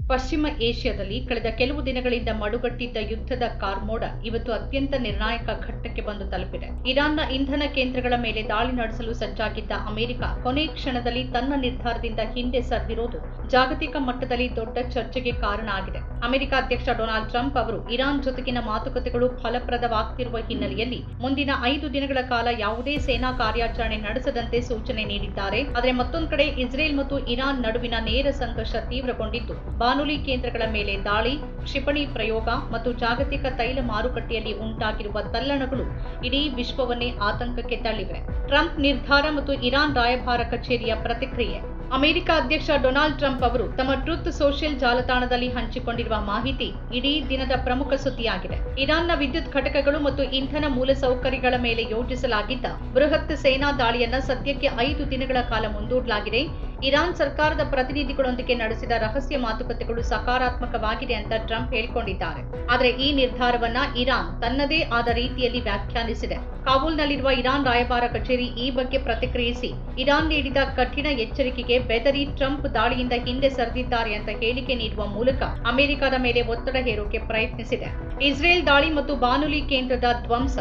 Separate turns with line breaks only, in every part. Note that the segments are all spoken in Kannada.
ಪಶ್ಚಿಮ ಏಷ್ಯಾದಲ್ಲಿ ಕಳೆದ ಕೆಲವು ದಿನಗಳಿಂದ ಮಡುಗಟ್ಟಿದ್ದ ಯುದ್ಧದ ಕಾರ್ಮೋಡ ಇವತ್ತು ಅತ್ಯಂತ ನಿರ್ಣಾಯಕ ಘಟ್ಟಕ್ಕೆ ಬಂದು ತಲುಪಿದೆ. ಇರಾನ್ನ ಇಂಧನ ಕೇಂದ್ರಗಳ ಮೇಲೆ ದಾಳಿ ನಡೆಸಲು ಸಜ್ಜಾಗಿದ್ದ ಅಮೆರಿಕ ಕೊನೆ ಕ್ಷಣದಲ್ಲಿ ತನ್ನ ನಿರ್ಧಾರದಿಂದ ಹಿಂದೆ ಸರಿದಿರೋದು ಜಾಗತಿಕ ಮಟ್ಟದಲ್ಲಿ ದೊಡ್ಡ ಚರ್ಚೆಗೆ ಕಾರಣ ಆಗಿದೆ. ಅಮೆರಿಕ ಅಧ್ಯಕ್ಷ ಡೊನಾಲ್ಡ್ ಟ್ರಂಪ್ ಅವರು ಇರಾನ್ ಜೊತೆಗಿನ ಮಾತುಕತೆಗಳು ಫಲಪ್ರದವಾಗುತ್ತಿರುವ ಹಿನ್ನೆಲೆಯಲ್ಲಿ ಮುಂದಿನ 5 ದಿನಗಳ ಕಾಲ ಯಾವುದೇ ಸೇನಾ ಕಾರ್ಯಾಚರಣೆ ನಡೆಸದಂತೆ ಸೂಚನೆ ನೀಡಿದ್ದಾರೆ. ಆದರೆ ಮತ್ತೊಂದು ಕಡೆ ಇಸ್ರೇಲ್ ಮತ್ತು ಇರಾನ್ ನಡುವಿನ ನೇರ ಸಂಘರ್ಷ ತೀವ್ರಗೊಂಡಿದ್ದು ಬಾನುಲಿ ಕೇಂದ್ರಗಳ ಮೇಲೆ ದಾಳಿ, ಕ್ಷಿಪಣಿ ಪ್ರಯೋಗ ಮತ್ತು ಜಾಗತಿಕ ತೈಲ ಮಾರುಕಟ್ಟೆಯಲ್ಲಿ ಉಂಟಾಗಿರುವ ತಲ್ಲಣಗಳು ಇಡೀ ವಿಶ್ವವನ್ನೇ ಆತಂಕಕ್ಕೆ ತಳ್ಳಿವೆ. ಟ್ರಂಪ್ ನಿರ್ಧಾರ ಮತ್ತು ಇರಾನ್ ರಾಯಭಾರ ಕಚೇರಿಯ ಪ್ರತಿಕ್ರಿಯೆ. ಅಮೆರಿಕ ಅಧ್ಯಕ್ಷ ಡೊನಾಲ್ಡ್ ಟ್ರಂಪ್ ಅವರು ತಮ್ಮ ಟ್ರೂತ್ ಸೋಷಿಯಲ್ ಜಾಲತಾಣದಲ್ಲಿ ಹಂಚಿಕೊಂಡಿರುವ ಮಾಹಿತಿ ಇಡೀ ದಿನದ ಪ್ರಮುಖ ಸುದ್ದಿಯಾಗಿದೆ. ಇರಾನ್ನ ವಿದ್ಯುತ್ ಘಟಕಗಳು ಮತ್ತು ಇಂಧನ ಮೂಲಸೌಕರ್ಯಗಳ ಮೇಲೆ ಯೋಜಿಸಲಾಗಿದ್ದ ಬೃಹತ್ ಸೇನಾ ದಾಳಿಯನ್ನ ಸದ್ಯಕ್ಕೆ 5 ದಿನಗಳ ಕಾಲ ಮುಂದೂಡಲಾಗಿದೆ. ಇರಾನ್ ಸರ್ಕಾರದ ಪ್ರತಿನಿಧಿಗಳೊಂದಿಗೆ ನಡೆಸಿದ ರಹಸ್ಯ ಮಾತುಕತೆಗಳು ಸಕಾರಾತ್ಮಕವಾಗಿದೆ ಅಂತ ಟ್ರಂಪ್ ಹೇಳಿಕೊಂಡಿದ್ದಾರೆ. ಆದರೆ ಈ ನಿರ್ಧಾರವನ್ನ ಇರಾನ್ ತನ್ನದೇ ಆದ ರೀತಿಯಲ್ಲಿ ವ್ಯಾಖ್ಯಾನಿಸಿದೆ. ಕಾಬೂಲ್ನಲ್ಲಿರುವ ಇರಾನ್ ರಾಯಭಾರ ಕಚೇರಿ ಈ ಬಗ್ಗೆ ಪ್ರತಿಕ್ರಿಯಿಸಿ, ಇರಾನ್ ನೀಡಿದ ಕಠಿಣ ಎಚ್ಚರಿಕೆಗೆ ಬೆದರಿ ಟ್ರಂಪ್ ದಾಳಿಯಿಂದ ಹಿಂದೆ ಸರಿದಿದ್ದಾರೆ ಅಂತ ಹೇಳಿಕೆ ನೀಡುವ ಮೂಲಕ ಅಮೆರಿಕದ ಮೇಲೆ ಒತ್ತಡ ಹೇರೋಕೆ ಪ್ರಯತ್ನಿಸಿದೆ. ಇಸ್ರೇಲ್ ದಾಳಿ ಮತ್ತು ಬಾನುಲಿ ಕೇಂದ್ರದ ಧ್ವಂಸ.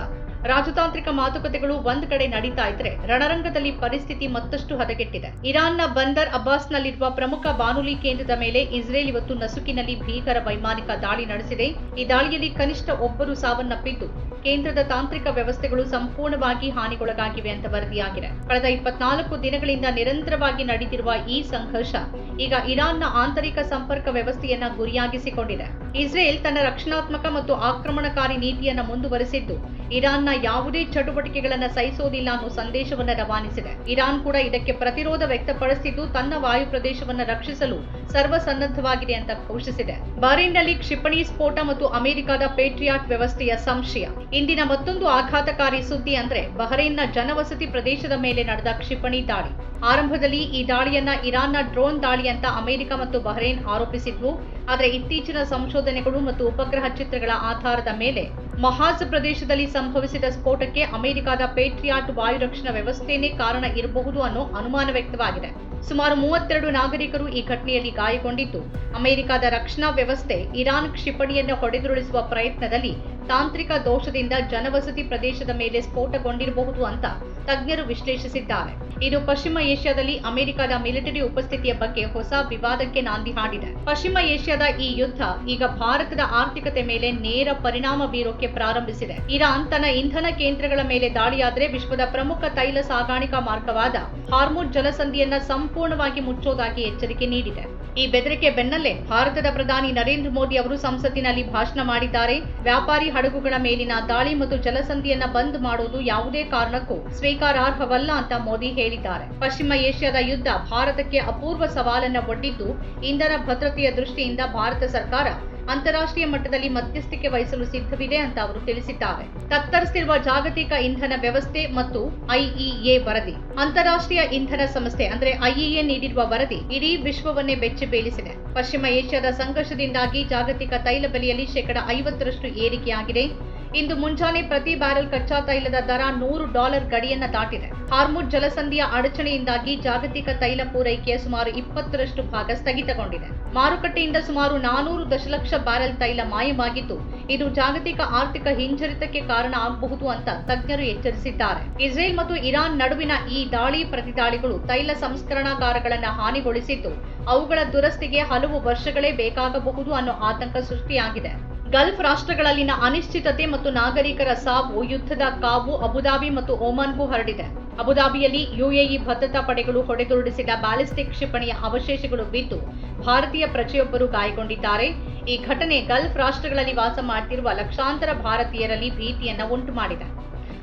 ರಾಜತಾಂತ್ರಿಕ ಮಾತುಕತೆಗಳು ಒಂದ್ ಕಡೆ ನಡೀತಾ ಇದ್ರೆ ರಣರಂಗದಲ್ಲಿ ಪರಿಸ್ಥಿತಿ ಮತ್ತಷ್ಟು ಹದಗೆಟ್ಟಿದೆ. ಇರಾನ್ನ ಬಂದರ್ ಅಬ್ಬಾಸ್ನಲ್ಲಿರುವ ಪ್ರಮುಖ ಬಾನುಲಿ ಕೇಂದ್ರದ ಮೇಲೆ ಇಸ್ರೇಲ್ ಇವತ್ತು ನಸುಕಿನಲ್ಲಿ ಭೀಕರ ವೈಮಾನಿಕ ದಾಳಿ ನಡೆಸಿದೆ. ಈ ದಾಳಿಯಲ್ಲಿ ಕನಿಷ್ಠ ಒಬ್ಬರು ಸಾವನ್ನಪ್ಪಿದ್ದು ಕೇಂದ್ರದ ತಾಂತ್ರಿಕ ವ್ಯವಸ್ಥೆಗಳು ಸಂಪೂರ್ಣವಾಗಿ ಹಾನಿಗೊಳಗಾಗಿವೆ ಅಂತ ವರದಿಯಾಗಿದೆ. ಕಳೆದ 24 ದಿನಗಳಿಂದ ನಿರಂತರವಾಗಿ ನಡೆದಿರುವ ಈ ಸಂಘರ್ಷ ಈಗ ಇರಾನ್ನ ಆಂತರಿಕ ಸಂಪರ್ಕ ವ್ಯವಸ್ಥೆಯನ್ನ ಗುರಿಯಾಗಿಸಿಕೊಂಡಿದೆ. ಇಸ್ರೇಲ್ ತನ್ನ ರಕ್ಷಣಾತ್ಮಕ ಮತ್ತು ಆಕ್ರಮಣಕಾರಿ ನೀತಿಯನ್ನ ಮುಂದುವರೆಸಿದ್ದು ಇರಾನ್ನ ಯಾವುದೇ ಚಟುವಟಿಕೆಗಳನ್ನು ಸಹಿಸೋದಿಲ್ಲ ಅನ್ನೋ ಸಂದೇಶವನ್ನು ರವಾನಿಸಿದೆ. ಇರಾನ್ ಕೂಡ ಇದಕ್ಕೆ ಪ್ರತಿರೋಧ ವ್ಯಕ್ತಪಡಿಸಿದ್ದು ತನ್ನ ವಾಯು ಪ್ರದೇಶವನ್ನು ರಕ್ಷಿಸಲು ಸರ್ವಸನ್ನದ್ಧವಾಗಿದೆ ಅಂತ ಘೋಷಿಸಿದೆ. ಬಹ್ರೈನ್ನಲ್ಲಿ ಕ್ಷಿಪಣಿ ಸ್ಫೋಟ ಮತ್ತು ಅಮೆರಿಕದ ಪೇಟ್ರಿಯಾಟ್ ವ್ಯವಸ್ಥೆಯ ಸಂಶಯ. ಇಂದಿನ ಮತ್ತೊಂದು ಆಘಾತಕಾರಿ ಸುದ್ದಿ ಅಂದ್ರೆ ಬಹ್ರೈನ್ನ ಜನವಸತಿ ಪ್ರದೇಶದ ಮೇಲೆ ನಡೆದ ಕ್ಷಿಪಣಿ ದಾಳಿ. ಆರಂಭದಲ್ಲಿ ಈ ದಾಳಿಯನ್ನ ಇರಾನ್ನ ಡ್ರೋನ್ ದಾಳಿ ಅಂತ ಅಮೆರಿಕ ಮತ್ತು ಬಹ್ರೈನ್ ಆರೋಪಿಸಿದ್ವು. ಆದರೆ ಇತ್ತೀಚಿನ ಸಂಶೋಧನೆಗಳು ಮತ್ತು ಉಪಗ್ರಹ ಚಿತ್ರಗಳ ಆಧಾರದ ಮೇಲೆ ಮಹಾಜ್ ಪ್ರದೇಶದಲ್ಲಿ ಸಂಭವಿಸಿದ ಸ್ಫೋಟಕ್ಕೆ ಅಮೆರಿಕದ ಪೇಟ್ರಿಯಾಟ್ ವಾಯುರಕ್ಷಣಾ ವ್ಯವಸ್ಥೆಯೇ ಕಾರಣ ಇರಬಹುದು ಅನ್ನೋ ಅನುಮಾನ ವ್ಯಕ್ತವಾಗಿದೆ. ಸುಮಾರು 32 ನಾಗರಿಕರು ಈ ಘಟನೆಯಲ್ಲಿ ಗಾಯಗೊಂಡಿದ್ದು ಅಮೆರಿಕದ ರಕ್ಷಣಾ ವ್ಯವಸ್ಥೆ ಇರಾನ್ ಕ್ಷಿಪಣಿಯನ್ನು ಹೊಡೆದುರುಳಿಸುವ ಪ್ರಯತ್ನದಲ್ಲಿ ತಾಂತ್ರಿಕ ದೋಷದಿಂದ ಜನವಸತಿ ಪ್ರದೇಶದ ಮೇಲೆ ಸ್ಫೋಟಗೊಂಡಿರಬಹುದು ಅಂತ ತಜ್ಞರು ವಿಶ್ಲೇಷಿಸಿದ್ದಾರೆ. ಇದು ಪಶ್ಚಿಮ ಏಷ್ಯಾದಲ್ಲಿ ಅಮೆರಿಕದ ಮಿಲಿಟರಿ ಉಪಸ್ಥಿತಿಯ ಬಗ್ಗೆ ಹೊಸ ವಿವಾದಕ್ಕೆ ನಾಂದಿ ಹಾಡಿದೆ. ಪಶ್ಚಿಮ ಏಷ್ಯಾದ ಈ ಯುದ್ಧ ಈಗ ಭಾರತದ ಆರ್ಥಿಕತೆ ಮೇಲೆ ನೇರ ಪರಿಣಾಮ ಬೀರೋಕೆ ಪ್ರಾರಂಭಿಸಿದೆ. ಇರಾನ್ ತನ್ನ ಇಂಧನ ಕೇಂದ್ರಗಳ ಮೇಲೆ ದಾಳಿಯಾದರೆ ವಿಶ್ವದ ಪ್ರಮುಖ ತೈಲ ಸಾಗಾಣಿಕಾ ಮಾರ್ಗವಾದ ಹಾರ್ಮುಜ್ ಜಲಸಂಧಿಯನ್ನ ಸಂಪೂರ್ಣವಾಗಿ ಮುಚ್ಚೋದಾಗಿ ಎಚ್ಚರಿಕೆ ನೀಡಿದೆ. ಈ ಬೆದರಿಕೆ ಬೆನ್ನಲ್ಲೇ ಭಾರತದ ಪ್ರಧಾನಿ ನರೇಂದ್ರ ಮೋದಿ ಅವರು ಸಂಸತ್ತಿನಲ್ಲಿ ಭಾಷಣ ಮಾಡಿದ್ದಾರೆ. ವ್ಯಾಪಾರಿ ಹಡಗುಗಳ ಮೇಲಿನ ದಾಳಿ ಮತ್ತು ಜಲಸಂಧಿಯನ್ನ ಬಂದ್ ಮಾಡೋದು ಯಾವುದೇ ಕಾರಣಕ್ಕೂ ಸ್ವೀಕಾರಾರ್ಹವಲ್ಲ ಅಂತ ಮೋದಿ ಹೇಳಿದ್ದಾರೆ. ಪಶ್ಚಿಮ ಏಷ್ಯಾದ ಯುದ್ಧ ಭಾರತಕ್ಕೆ ಅಪೂರ್ವ ಸವಾಲನ್ನ ಒಡ್ಡಿದ್ದು ಇಂಧನ ಭದ್ರತೆಯ ದೃಷ್ಟಿಯಿಂದ ಭಾರತ ಸರ್ಕಾರ ಅಂತಾರಾಷ್ಟ್ರೀಯ ಮಟ್ಟದಲ್ಲಿ ಮಧ್ಯಸ್ಥಿಕೆ ವಹಿಸಲು ಸಿದ್ಧವಿದೆ ಅಂತ ಅವರು ತಿಳಿಸಿದ್ದಾರೆ. ತತ್ತರಿಸಿರುವ ಜಾಗತಿಕ ಇಂಧನ ವ್ಯವಸ್ಥೆ ಮತ್ತು ಐಇಎ ವರದಿ. ಅಂತಾರಾಷ್ಟ್ರೀಯ ಇಂಧನ ಸಂಸ್ಥೆ ಅಂದ್ರೆ ಐಇಎ ನೀಡಿರುವ ವರದಿ ಇಡೀ ವಿಶ್ವವನ್ನೇ ಬೆಚ್ಚಿ ಬೀಳಿಸಿದೆ. ಪಶ್ಚಿಮ ಏಷ್ಯಾದ ಸಂಘರ್ಷದಿಂದಾಗಿ ಜಾಗತಿಕ ತೈಲ ಬೆಲೆಯಲ್ಲಿ $50 ಏರಿಕೆಯಾಗಿದೆ. ಇಂದು ಮುಂಜಾನೆ ಪ್ರತಿ ಬ್ಯಾರೆಲ್ ಕಚ್ಚಾ ತೈಲದ ದರ $100 ಗಡಿಯನ್ನ ದಾಟಿದೆ. ಹಾರ್ಮುಜ್ ಜಲಸಂಧಿಯ ಅಡಚಣೆಯಿಂದಾಗಿ ಜಾಗತಿಕ ತೈಲ ಪೂರೈಕೆಯ ಸುಮಾರು 20% ಭಾಗ ಸ್ಥಗಿತಗೊಂಡಿದೆ. ಮಾರುಕಟ್ಟೆಯಿಂದ ಸುಮಾರು 400 ದಶಲಕ್ಷ ಬ್ಯಾರೆಲ್ ತೈಲ ಮಾಯವಾಗಿದ್ದು ಇದು ಜಾಗತಿಕ ಆರ್ಥಿಕ ಹಿಂಜರಿತಕ್ಕೆ ಕಾರಣ ಆಗಬಹುದು ಅಂತ ತಜ್ಞರು ಎಚ್ಚರಿಸಿದ್ದಾರೆ. ಇಸ್ರೇಲ್ ಮತ್ತು ಇರಾನ್ ನಡುವಿನ ಈ ದಾಳಿ ಪ್ರತಿದಾಳಿಗಳು ತೈಲ ಸಂಸ್ಕರಣಾಗಾರಗಳನ್ನು ಹಾನಿಗೊಳಿಸಿದ್ದು ಅವುಗಳ ದುರಸ್ತಿಗೆ ಹಲವು ವರ್ಷಗಳೇ ಬೇಕಾಗಬಹುದು ಅನ್ನೋ ಆತಂಕ ಸೃಷ್ಟಿಯಾಗಿದೆ. ಗಲ್ಫ್ ರಾಷ್ಟ್ರಗಳಲ್ಲಿನ ಅನಿಶ್ಚಿತತೆ ಮತ್ತು ನಾಗರಿಕರ ಸಾವು ಯುದ್ಧದ ಕಾವು ಅಬುದಾಬಿ ಮತ್ತು ಒಮಾನ್ಗೂ ಹರಡಿದೆ. ಅಬುದಾಬಿಯಲ್ಲಿ ಯುಎಇ ಭದ್ರತಾ ಪಡೆಗಳು ಹೊಡೆದುರುಳಿಸಿದ ಬ್ಯಾಲಿಸ್ಟಿಕ್ ಕ್ಷಿಪಣಿಯ ಅವಶೇಷಗಳು ಬಿದ್ದು ಭಾರತೀಯ ಪ್ರಜೆಯೊಬ್ಬರು ಗಾಯಗೊಂಡಿದ್ದಾರೆ. ಈ ಘಟನೆ ಗಲ್ಫ್ ರಾಷ್ಟ್ರಗಳಲ್ಲಿ ವಾಸ ಮಾಡುತ್ತಿರುವ ಲಕ್ಷಾಂತರ ಭಾರತೀಯರಲ್ಲಿ ಭೀತಿಯನ್ನ ಉಂಟು ಮಾಡಿದೆ.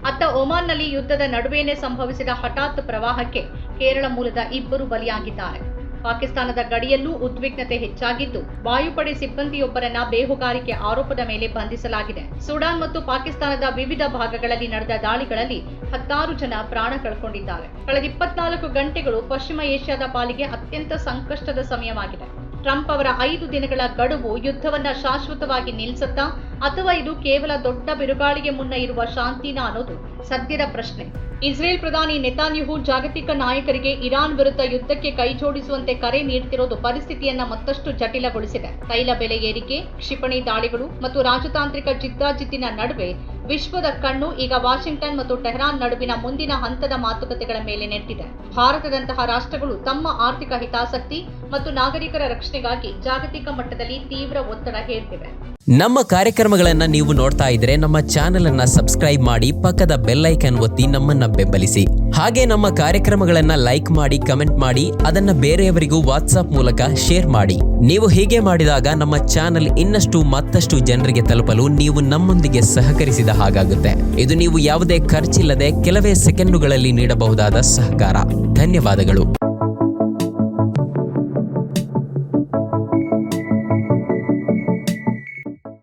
ಅತ್ತ ಒಮಾನ್ನಲ್ಲಿ ಯುದ್ಧದ ನಡುವೆನೇ ಸಂಭವಿಸಿದ ಹಠಾತ್ ಪ್ರವಾಹಕ್ಕೆ ಕೇರಳ ಮೂಲದ 2 ಬಲಿಯಾಗಿದ್ದಾರೆ. ಪಾಕಿಸ್ತಾನದ ಗಡಿಯಲ್ಲೂ ಉದ್ವಿಗ್ನತೆ ಹೆಚ್ಚಾಗಿದ್ದು ವಾಯುಪಡೆ ಸಿಬ್ಬಂದಿಯೊಬ್ಬರನ್ನ ಬೇಹುಗಾರಿಕೆ ಆರೋಪದ ಮೇಲೆ ಬಂಧಿಸಲಾಗಿದೆ. ಸುಡಾನ್ ಮತ್ತು ಪಾಕಿಸ್ತಾನದ ವಿವಿಧ ಭಾಗಗಳಲ್ಲಿ ನಡೆದ ದಾಳಿಗಳಲ್ಲಿ 16 ಜನ ಪ್ರಾಣ ಕಳ್ಕೊಂಡಿದ್ದಾರೆ. ಕಳೆದ 24 ಗಂಟೆಗಳು ಪಶ್ಚಿಮ ಏಷ್ಯಾದ ಪಾಲಿಗೆ ಅತ್ಯಂತ ಸಂಕಷ್ಟದ ಸಮಯವಾಗಿದೆ. ಟ್ರಂಪ್ ಅವರ 5 ದಿನಗಳ ಗಡುವು ಯುದ್ಧವನ್ನ ಶಾಶ್ವತವಾಗಿ ನಿಲ್ಲಿಸುತ್ತಾ ಅಥವಾ ಇದು ಕೇವಲ ದೊಡ್ಡ ಬಿರುಗಾಳಿಗೆ ಮುನ್ನ ಇರುವ ಶಾಂತಿನ ಅನ್ನೋದು ಸದ್ಯದ ಪ್ರಶ್ನೆ. ಇಸ್ರೇಲ್ ಪ್ರಧಾನಿ ನೆತಾನ್ಯಾಹು ಜಾಗತಿಕ ನಾಯಕರಿಗೆ ಇರಾನ್ ವಿರುದ್ಧ ಯುದ್ಧಕ್ಕೆ ಕೈಜೋಡಿಸುವಂತೆ ಕರೆ ನೀಡುತ್ತಿರುವುದು ಪರಿಸ್ಥಿತಿಯನ್ನ ಮತ್ತಷ್ಟು ಜಟಿಲಗೊಳಿಸಿದೆ. ತೈಲ ಬೆಲೆ ಏರಿಕೆ, ಕ್ಷಿಪಣಿ ದಾಳಿಗಳು ಮತ್ತು ರಾಜತಾಂತ್ರಿಕ ಜಿದ್ದಾಜಿದ್ದಿನ ನಡುವೆ ವಿಶ್ವದ ಕಣ್ಣು ಈಗ ವಾಷಿಂಗ್ಟನ್ ಮತ್ತು ಟೆಹರಾನ್ ನಡುವಿನ ಮುಂದಿನ ಹಂತದ ಮಾತುಕತೆಗಳ ಮೇಲೆ ನೆಟ್ಟಿದೆ. ಭಾರತದಂತಹ ರಾಷ್ಟ್ರಗಳು ತಮ್ಮ ಆರ್ಥಿಕ ಹಿತಾಸಕ್ತಿ ಮತ್ತು ನಾಗರಿಕರ ರಕ್ಷಣೆಗಾಗಿ ಜಾಗತಿಕ ಮಟ್ಟದಲ್ಲಿ ತೀವ್ರ ಒತ್ತಡ ಹೇರ್ತಿವೆ.
ನಮ್ಮ ಕಾರ್ಯಕ್ರಮಗಳನ್ನು ನೀವು ನೋಡ್ತಾ ಇದ್ರೆ ನಮ್ಮ ಚಾನೆಲ್ ಅನ್ನ ಸಬ್ಸ್ಕ್ರೈಬ್ ಮಾಡಿ, ಪಕ್ಕದ ಬೆಲ್ ಐಕಾನ್ ಒತ್ತಿ ನಮ್ಮನ್ನ ಬೆಂಬಲಿಸಿ. ಹಾಗೆ ನಮ್ಮ ಕಾರ್ಯಕ್ರಮಗಳನ್ನ ಲೈಕ್ ಮಾಡಿ, ಕಮೆಂಟ್ ಮಾಡಿ, ಅದನ್ನ ಬೇರೆಯವರಿಗೂ ವಾಟ್ಸ್ಆಪ್ ಮೂಲಕ ಶೇರ್ ಮಾಡಿ. ನೀವು ಹೀಗೆ ಮಾಡಿದಾಗ ನಮ್ಮ ಚಾನೆಲ್ ಇನ್ನಷ್ಟು ಮತ್ತಷ್ಟು ಜನರಿಗೆ ತಲುಪಲು ನೀವು ನಮ್ಮೊಂದಿಗೆ ಸಹಕರಿಸಿದ ಹಾಗಾಗುತ್ತೆ. ಇದು ನೀವು ಯಾವುದೇ ಖರ್ಚಿಲ್ಲದೆ ಕೆಲವೇ ಸೆಕೆಂಡುಗಳಲ್ಲಿ ನೀಡಬಹುದಾದ ಸಹಕಾರ. ಧನ್ಯವಾದಗಳು.